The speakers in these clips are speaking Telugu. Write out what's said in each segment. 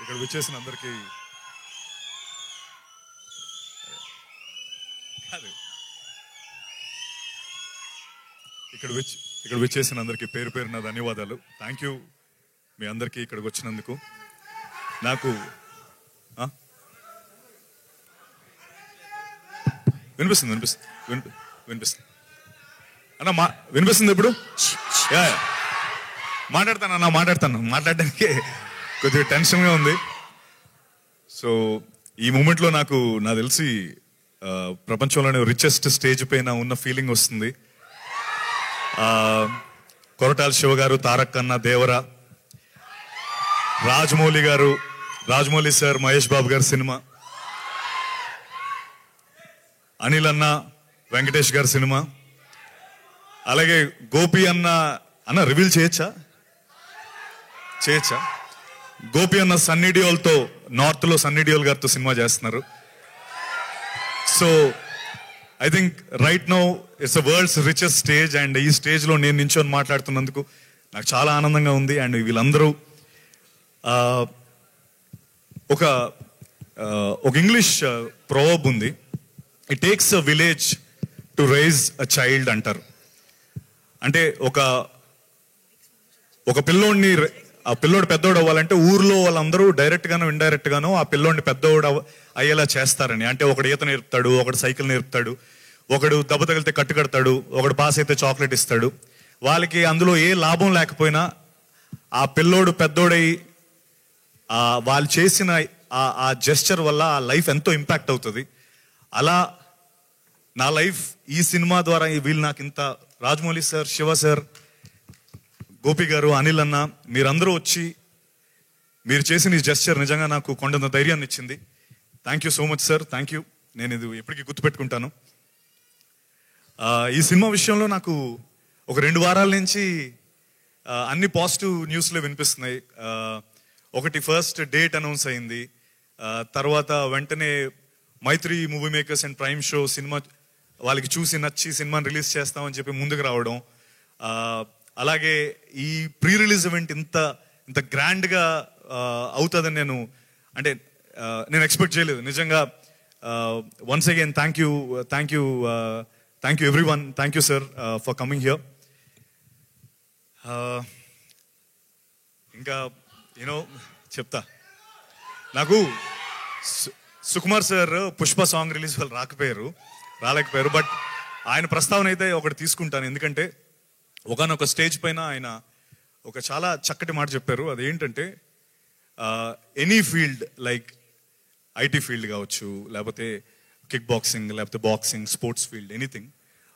ఇక్కడ వచ్చేసిన అందరికీ ఇక్కడ వచ్చేసిన అందరికీ పేరు పేరున ధన్యవాదాలు. థ్యాంక్ యూ మీ అందరికీ ఇక్కడికి వచ్చినందుకు. నాకు వినిపిస్తుంది వినిపిస్తుంది వినిపిస్తుంది అన్న వినిపిస్తుంది ఇప్పుడు. మాట్లాడడానికి కొద్దిగా టెన్షన్గా ఉంది. సో ఈ మూమెంట్లో నాకు తెలిసి ప్రపంచంలోనే రిచెస్ట్ స్టేజ్ పైన ఉన్న ఫీలింగ్ వస్తుంది. కొరటాల శివ గారు, తారక్ అన్న, దేవరా, రాజమౌళి సార్, మహేష్ బాబు గారి సినిమా, అనిల్ అన్న, వెంకటేష్ గారి సినిమా, అలాగే గోపి అన్న రివీల్ చేయొచ్చా? గోపి అన్న సన్నీ డియోల్తో, నార్త్ లో సన్నీ డియోల్ గారితో సినిమా చేస్తున్నారు. So I think right now it's world's richest stage. And ఈ స్టేజ్ లో నేను నించొని మాట్లాడుతున్నందుకు నాకు చాలా ఆనందంగా ఉంది. అండ్ వీళ్ళందరూ ఒక ఇంగ్లీష్ ప్రోవర్బ్ ఉంది, it takes a village to raise a child అంటారు. అంటే ఒక పిల్లోడిని, ఆ పిల్లోడు పెద్దోడు అవ్వాలంటే ఊర్లో వాళ్ళందరూ డైరెక్ట్ గానో ఇండైరెక్ట్ గానో ఆ పిల్లోడిని పెద్దోడు అయ్యేలా చేస్తారని. అంటే ఒకడు ఈత నేర్పుతాడు, ఒకడు సైకిల్ నేర్పుతాడు, ఒకడు దెబ్బ తగిలితే కట్టు కడతాడు, ఒకడు పాస్ అయితే చాక్లెట్ ఇస్తాడు. వాళ్ళకి అందులో ఏ లాభం లేకపోయినా ఆ పిల్లోడు పెద్దోడై వాళ్ళు చేసిన ఆ జెస్చర్ వల్ల ఆ లైఫ్ ఎంతో ఇంపాక్ట్ అవుతుంది. అలా నా లైఫ్ ఈ సినిమా ద్వారా వీళ్ళు నాకు ఇంత, రాజమౌళి సార్, శివ సార్, గోపి గారు, అనిల్ అన్న, మీరందరూ వచ్చి మీరు చేసిన ఈ జెస్చర్ నిజంగా నాకు కొండంత ధైర్యాన్ని ఇచ్చింది. Thank you so much sir, thank you. నేను ఇది ఎప్పటికీ గుర్తుపెట్టుకుంటాను. ఈ సినిమా విషయంలో నాకు ఒక 2 వారాల నుంచి అన్ని పాజిటివ్ న్యూస్లే వినిపిస్తున్నాయి. ఒకటి ఫస్ట్ డేట్ అనౌన్స్ అయింది, తర్వాత వెంటనే Mythri movie makers and prime show cinema వాళ్ళకి చూసి నచ్చి సినిమాని రిలీజ్ చేస్తామని చెప్పి ముందుకు రావడం, అలాగే ఈ ప్రీ రిలీజ్ ఈవెంట్ ఇంత గ్రాండ్గా అవుతుందని నేను ఎక్స్పెక్ట్ చేయలేదు నిజంగా. Once again thank you every one. Thank you sir for coming here. ఇంకా చెప్తా, నాకు Sukumar sir Pushpa song release వాళ్ళు రాలేకపోయారు. బట్ ఆయన ప్రస్తావన అయితే ఒకటి తీసుకుంటాను. ఎందుకంటే ఒకనొక స్టేజ్ పైన ఆయన ఒక చాలా చక్కటి మాట చెప్పారు. అదేంటంటే any field, like IT field కావచ్చు, లేకపోతే కిక్ బాక్సింగ్, లేకపోతే బాక్సింగ్, స్పోర్ట్స్ ఫీల్డ్, ఎనీథింగ్,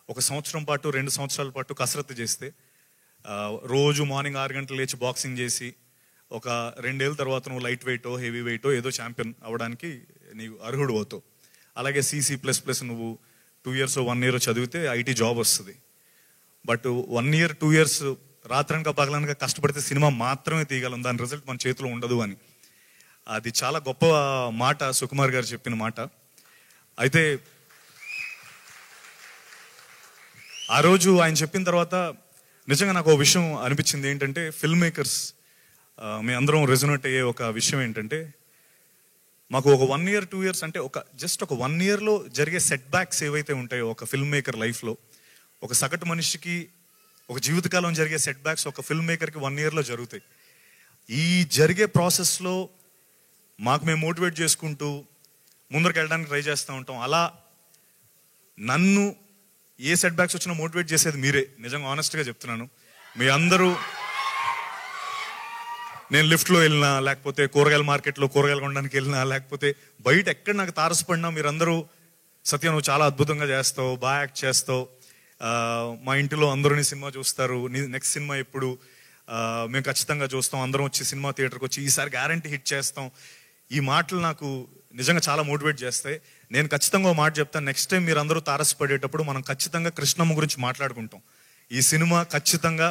1 సంవత్సరం పాటు 2 సంవత్సరాల పాటు కసరత్తు చేస్తే, రోజు మార్నింగ్ 6 గంటలు లేచి బాక్సింగ్ చేసి ఒక 2 ఏళ్ళ తర్వాత నువ్వు లైట్ వెయిటో హెవీ వెయిటో ఏదో ఛాంపియన్ అవ్వడానికి నీవు అర్హుడు అవుతావు. అలాగే CC++ నువ్వు 2 years 1 year చదివితే ఐటీ జాబ్ వస్తుంది. బట్ 1 year 2 years రాత్రనక పగలనక కష్టపడితే సినిమా మాత్రమే తీయగలం, దాని రిజల్ట్ మన చేతిలో ఉండదు అని. అది చాలా గొప్ప మాట సుకుమార్ గారు చెప్పిన మాట. అయితే ఆ రోజు ఆయన చెప్పిన తర్వాత నిజంగా నాకు ఒక విషయం అనిపించింది. ఏంటంటే ఫిల్మ్ మేకర్స్ మీ అందరం రెజొనేట్ అయ్యే ఒక విషయం ఏంటంటే, మాకు ఒక 1 year 2 years అంటే జస్ట్ ఒక 1 yearలో జరిగే సెట్ బ్యాక్స్ ఏవైతే ఉంటాయో ఒక ఫిల్మ్ మేకర్ లైఫ్లో, ఒక సగటు మనిషికి ఒక జీవితకాలం జరిగే సెట్ బ్యాక్స్ ఒక ఫిల్మ్ మేకర్కి 1 yearలో జరుగుతాయి. ఈ జరిగే ప్రాసెస్లో మేము మోటివేట్ చేసుకుంటూ ముందరికి వెళ్ళడానికి ట్రై చేస్తూ ఉంటాం. అలా నన్ను ఏ సెట్ బ్యాక్స్ వచ్చినా మోటివేట్ చేసేది మీరే. నిజంగా ఆనెస్ట్గా చెప్తున్నాను. మీ అందరూ, నేను లిఫ్ట్లో వెళ్ళినా, లేకపోతే కూరగాయల మార్కెట్లో కూరగాయలు కొనడానికి వెళ్ళినా, లేకపోతే బయట ఎక్కడ నాకు తారసపడినా మీరందరూ సత్య నువ్వు చాలా అద్భుతంగా చేస్తావు, బాగా యాక్ట్ చేస్తావు, మా ఇంటిలో అందరూ సినిమా చూస్తారు, నెక్స్ట్ సినిమా ఎప్పుడు, మేము ఖచ్చితంగా చూస్తాం, అందరం వచ్చి సినిమా థియేటర్కి వచ్చి ఈసారి గ్యారంటీ హిట్ చేస్తాం. ఈ మాటలు నాకు నిజంగా చాలా మోటివేట్ చేస్తాయి. నేను ఖచ్చితంగా ఒక మాట చెప్తాను, నెక్స్ట్ టైం మీరు అందరూ తారసపడేటప్పుడు మనం ఖచ్చితంగా కృష్ణమ్మ గురించి మాట్లాడుకుంటాం. ఈ సినిమా ఖచ్చితంగా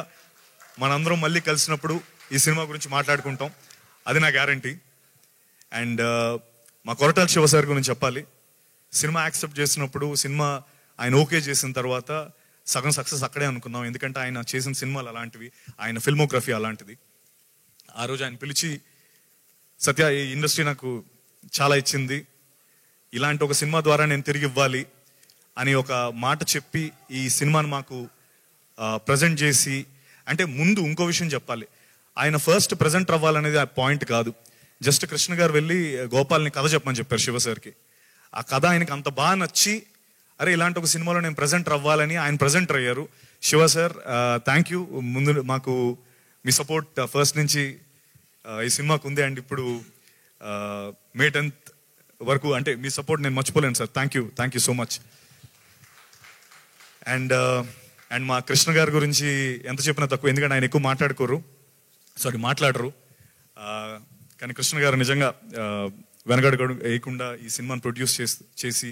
మనందరం మళ్ళీ కలిసినప్పుడు ఈ సినిమా గురించి మాట్లాడుకుంటాం, అది నా గ్యారంటీ. అండ్ మా కొరటాల శివ సార్ గురించి చెప్పాలి. సినిమా యాక్సెప్ట్ చేసినప్పుడు, సినిమా ఆయన ఓకే చేసిన తర్వాత సగం సక్సెస్ అక్కడే అనుకున్నాం. ఎందుకంటే ఆయన చేసిన సినిమాలు అలాంటివి, ఆయన ఫిల్మోగ్రఫీ అలాంటిది. ఆ రోజు ఆయన పిలిచి సత్య, ఈ ఇండస్ట్రీ నాకు చాలా ఇచ్చింది, ఇలాంటి ఒక సినిమా ద్వారా నేను తిరిగి ఇవ్వాలి అని ఒక మాట చెప్పి ఈ సినిమాని మాకు ప్రజెంట్ చేసి, అంటే ముందు ఇంకో విషయం చెప్పాలి, ఆయన ఫస్ట్ ప్రజెంట్ అవ్వాలనేది ఆ పాయింట్ కాదు. జస్ట్ కృష్ణ గారు వెళ్ళి గోపాల్ని కథ చెప్పమని చెప్పారు శివ సార్కి. ఆ కథ ఆయనకి అంత బాగా నచ్చి, అరే ఇలాంటి ఒక సినిమాలో నేను ప్రజెంటర్ అవ్వాలని ఆయన ప్రజెంటర్ అయ్యారు. Shiva sir, thank you. ముందు మాకు మీ సపోర్ట్ ఫస్ట్ నుంచి ఈ సినిమాకు ఉంది. అండ్ ఇప్పుడు మే 10th వరకు అంటే మీ సపోర్ట్ నేను మర్చిపోలేను sir. Thank you so much. And మా కృష్ణ గారి గురించి ఎంత చెప్పినా తక్కువ, ఎందుకంటే ఆయన ఎక్కువ మాట్లాడరు. కానీ కృష్ణ గారు నిజంగా వెనకడుగు వేయకుండా ఈ సినిమాని ప్రొడ్యూస్ చేసి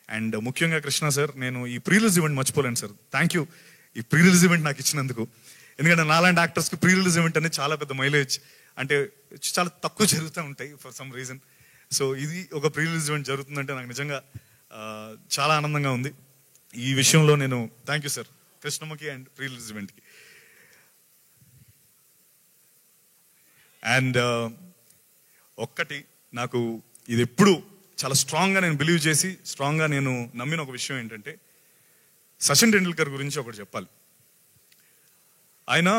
అండ్ ముఖ్యంగా కృష్ణ సార్, నేను ఈ ప్రీ రిలీజ్ ఈవెంట్ మర్చిపోలేను సార్. థ్యాంక్ యూ ఈ ప్రీ రిలీజ్ ఈవెంట్ నాకు ఇచ్చినందుకు. ఎందుకంటే నాలాంటి యాక్టర్స్కి ప్రీ రిలీజ్ ఈవెంట్ అనేది చాలా పెద్ద మైలేజ్, అంటే చాలా తక్కువ జరుగుతూ ఉంటాయి ఫర్ సమ్ రీజన్. సో ఇది ఒక ప్రీ రిలీజ్ ఈవెంట్ జరుగుతుందంటే నాకు నిజంగా చాలా ఆనందంగా ఉంది. ఈ విషయంలో నేను థ్యాంక్ యూ సార్ కృష్ణమ్మకి అండ్ ప్రీ రిలీజ్ ఈవెంట్కి. అండ్ ఒక్కటి, నాకు ఇది ఎప్పుడు చాలా స్ట్రాంగ్గా నేను బిలీవ్ చేసి స్ట్రాంగ్గా నేను నమ్మిన ఒక విషయం ఏంటంటే, సచిన్ టెండూల్కర్ గురించి ఒకటి చెప్పాలి. ఆయన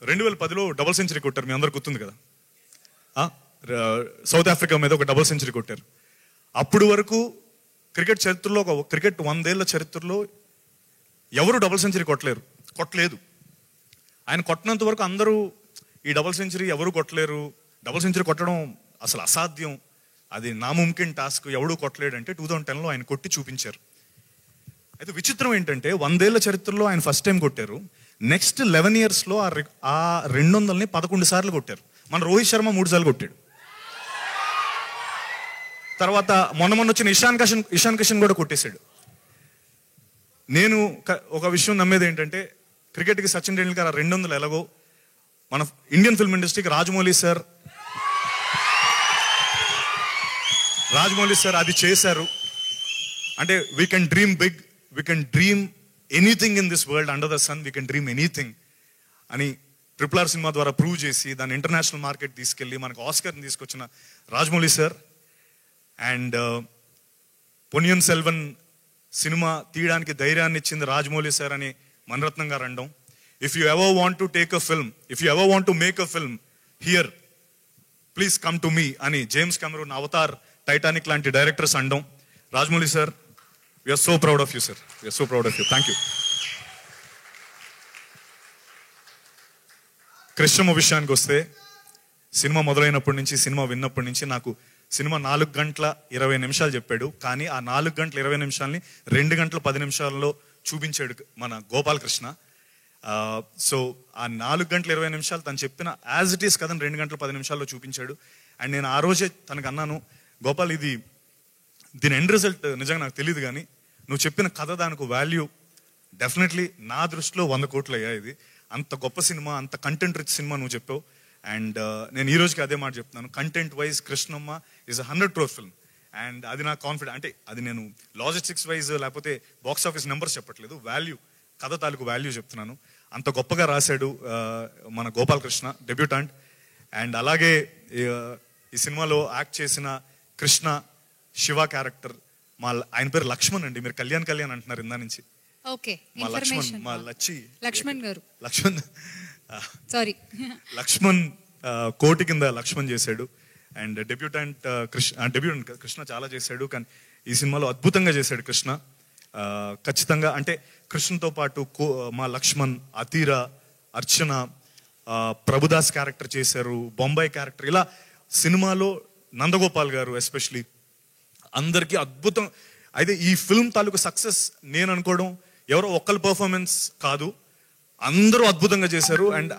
2010లో డబుల్ సెంచరీ కొట్టారు, మీ అందరు గుర్తుంది కదా. సౌత్ ఆఫ్రికా మీద ఒక డబుల్ సెంచరీ కొట్టారు. అప్పుడు వరకు క్రికెట్ చరిత్రలో, క్రికెట్ 100 ఏళ్ల చరిత్రలో ఎవరు డబుల్ సెంచరీ కొట్టలేదు. ఆయన కొట్టినంత వరకు అందరూ ఈ డబుల్ సెంచరీ ఎవరు కొట్టలేరు, డబుల్ సెంచరీ కొట్టడం అసలు అసాధ్యం, అది నాముమ్కిన్ టాస్క్, ఎవడూ కొట్టలేడంటే 2010లో ఆయన కొట్టి చూపించారు. అయితే విచిత్రం ఏంటంటే 100 ఏళ్ల చరిత్రలో ఆయన ఫస్ట్ టైం కొట్టారు. నెక్స్ట్ 11 yearsలో ఆ 200ని 11 సార్లు కొట్టారు. మన రోహిత్ శర్మ 3 సార్లు కొట్టాడు. తర్వాత మొన్న వచ్చిన ఇషాన్ కిషన్ కూడా కొట్టేశాడు. నేను ఒక విషయం నమ్మేది ఏంటంటే, క్రికెట్కి సచిన్ టెండూల్కర్ ఆ 200 ఎలాగో మన ఇండియన్ ఫిల్మ్ ఇండస్ట్రీకి రాజమౌళి సార్ అది చేశారు. అంటే we can dream big, we can dream anything in this world under the sun, we can dream anything అని RRR సినిమా ద్వారా ప్రూవ్ చేసి దాన్ని ఇంటర్నేషనల్ మార్కెట్ తీసుకెళ్ళి మనకు ఆస్కర్ని తీసుకొచ్చిన Rajamouli sir. And Ponniyin Selvan cinema తీయడానికి ధైర్యాన్ని ఇచ్చింది రాజమౌళి సార్ అని మణిరత్నం గారు అనడం. If you ever want to take a film, if you ever want to make a film here, please come to me అని జేమ్స్ కెమెరూన్, అవతార్, టైటానిక్ లాంటి డైరెక్టర్స్ అనడం. Rajamouli sir, we are so proud of you sir, we are so proud of you. Thank you. Krishnamma విషయానికి వస్తే, సినిమా మొదలైనప్పటి నుంచి, సినిమా విన్నప్పటి నుంచి నాకు సినిమా 4 గంటల 20 నిమిషాలు చెప్పాడు. కానీ ఆ 4 గంటల 20 నిమిషాలని 2 గంటల 10 నిమిషాల్లో చూపించాడు మన గోపాలకృష్ణ. సో ఆ 4 గంటల 20 నిమిషాలు తను చెప్పిన యాజ్ ఇట్ ఈస్ కథను 2 గంటల 10 నిమిషాల్లో చూపించాడు. అండ్ నేను ఆ రోజే తనకు అన్నాను, గోపాల్ దీని ఎండ్ రిజల్ట్ నిజంగా నాకు తెలియదు, కానీ నువ్వు చెప్పిన కథ దానికి వాల్యూ డెఫినెట్లీ నా దృష్టిలో 100 కోట్లు అయ్యా. ఇది అంత గొప్ప సినిమా, అంత కంటెంట్ రిచ్ సినిమా నువ్వు చెప్పావు. అండ్ నేను ఈ రోజుకి అదే మాట చెప్తున్నాను, content wise Krishnamma is 100 crore film. And అది నా కాన్ఫిడెంట్. అంటే అది నేను లాజిస్టిక్స్ వైజ్ లేకపోతే బాక్స్ ఆఫీస్ నెంబర్స్ చెప్పట్లేదు, వాల్యూ, కథ తాలూకు వాల్యూ చెప్తున్నాను. అంత గొప్పగా రాశాడు మన గోపాలకృష్ణ, డెబ్యూటాంట్. అండ్ అలాగే ఈ సినిమాలో యాక్ట్ చేసిన కృష్ణ, శివ క్యారెక్టర్, ఆయన పేరు లక్ష్మణ్ అండి, మీరు కళ్యాణ్ అంటున్నారు ఇందా నుంచి. లక్ష్మణ్ కోటి కింద లక్ష్మణ్ చేశాడు. అండ్ డెబ్యూటెంట్ కృష్ణ చాలా చేశాడు, కానీ ఈ సినిమాలో అద్భుతంగా చేశాడు కృష్ణ. ఖచ్చితంగా అంటే కృష్ణతో పాటు మా లక్ష్మణ్, అతీరా, అర్చన, ప్రభుదాస్ క్యారెక్టర్ చేశారు, బొంబాయి క్యారెక్టర్, ఇలా సినిమాలో నందగోపాల్ గారు ఎస్పెషలీ అందరికీ అద్భుతం. అయితే ఈ ఫిల్మ్ తాలూకు సక్సెస్ నేను అనుకోవడం ఎవరో ఒక్కరి పర్ఫార్మెన్స్ కాదు, అందరూ అద్భుతంగా చేశారు. అండ్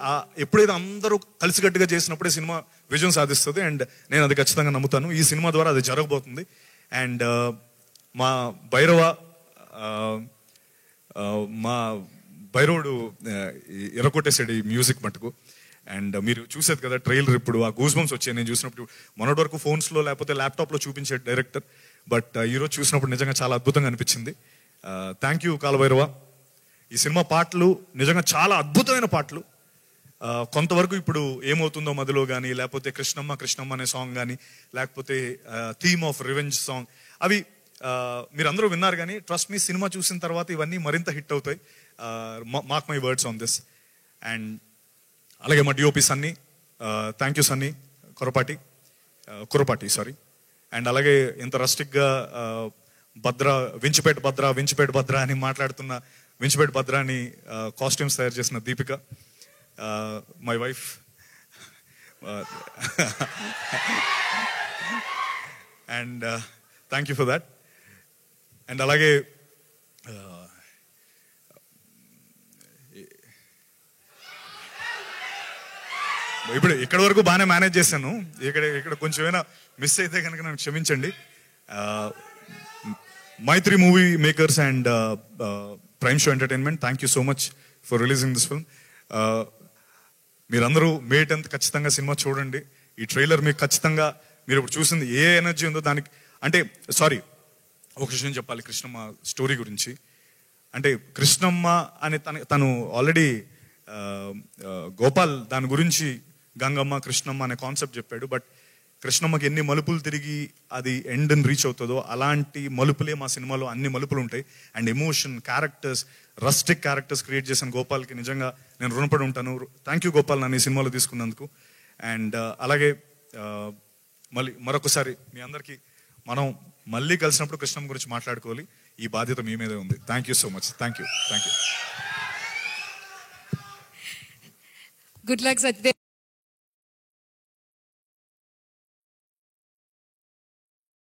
ఎప్పుడైతే అందరూ కలిసికట్టుగా చేసినప్పుడే సినిమా విజయం సాధిస్తుంది. అండ్ నేను అది ఖచ్చితంగా నమ్ముతాను, ఈ సినిమా ద్వారా అది జరగబోతుంది. అండ్ మా భైరవుడు ఎరగొట్టేసాడు ఈ మ్యూజిక్ మటుకు. అండ్ మీరు చూసేది కదా ట్రైలర్, ఇప్పుడు ఆ గూస్ బంప్స్ వచ్చాయి నేను చూసినప్పుడు. మొన్నటి వరకు ఫోన్స్లో లేకపోతే ల్యాప్టాప్లో చూపించాడు డైరెక్టర్, బట్ ఈరోజు చూసినప్పుడు నిజంగా చాలా అద్భుతంగా అనిపించింది. Thank you Kaala Bhairava. ఈ సినిమా పాటలు నిజంగా చాలా అద్భుతమైన పాటలు. కొంతవరకు ఇప్పుడు ఏమవుతుందో మధ్యలో కానీ, లేకపోతే కృష్ణమ్మ కృష్ణమ్మ అనే సాంగ్ కానీ, లేకపోతే థీమ్ ఆఫ్ రివెంజ్ సాంగ్, అవి మీరందరూ విన్నారు. కానీ ట్రస్ట్ మీ, సినిమా చూసిన తర్వాత ఇవన్నీ మరింత హిట్ అవుతాయి. Mark my words on this. And అలాగే మా DOP Sunny, thank you Sunny Kurapati sorry. And అలాగే ఇంత రస్టిక్గా వించిపేట భద్ర అని మాట్లాడుతున్న వించిపేట భద్రాని కాస్ట్యూమ్స్ తయారు చేసిన Deepika, my wife. And thank you for that. And అలాగే ఇక్కడ వరకు బాగానే మేనేజ్ చేశాను. ఇక్కడ కొంచెం ఏమైనా మిస్ అయితే కనుక నన్ను క్షమించండి. Mythri movie makers and prime show entertainment, thank you so much for releasing this film. మీరందరూ మే 10th ఖచ్చితంగా సినిమా చూడండి. ఈ ట్రైలర్ మీకు ఖచ్చితంగా, మీరు ఇప్పుడు చూసింది ఏ ఎనర్జీ ఉందో దానికి, అంటే సారీ ఒక విషయం చెప్పాలి కృష్ణమ్మ స్టోరీ గురించి. అంటే కృష్ణమ్మ అని తను ఆల్రెడీ గోపాల్ దాని గురించి గంగమ్మ కృష్ణమ్మ అనే కాన్సెప్ట్ చెప్పాడు. బట్ కృష్ణమ్మకి ఎన్ని మలుపులు తిరిగి అది ఎండ్ని రీచ్ అవుతుందో అలాంటి మలుపులే మా సినిమాలో అన్ని మలుపులు ఉంటాయి. And emotion, characters, rustic characters create చేసిన గోపాల్కి నిజంగా నేను రుణపడి ఉంటాను. థ్యాంక్ యూ గోపాల్ నన్ను ఈ సినిమాలో తీసుకున్నందుకు. అండ్ అలాగే మరొకసారి మీ అందరికీ మనం మళ్ళీ కలిసినప్పుడు కృష్ణమ్మ గురించి మాట్లాడుకోవాలి. ఈ బాధ్యత మీ మీదే ఉంది. Thank you so much. Thank you. Good luck Satyadev.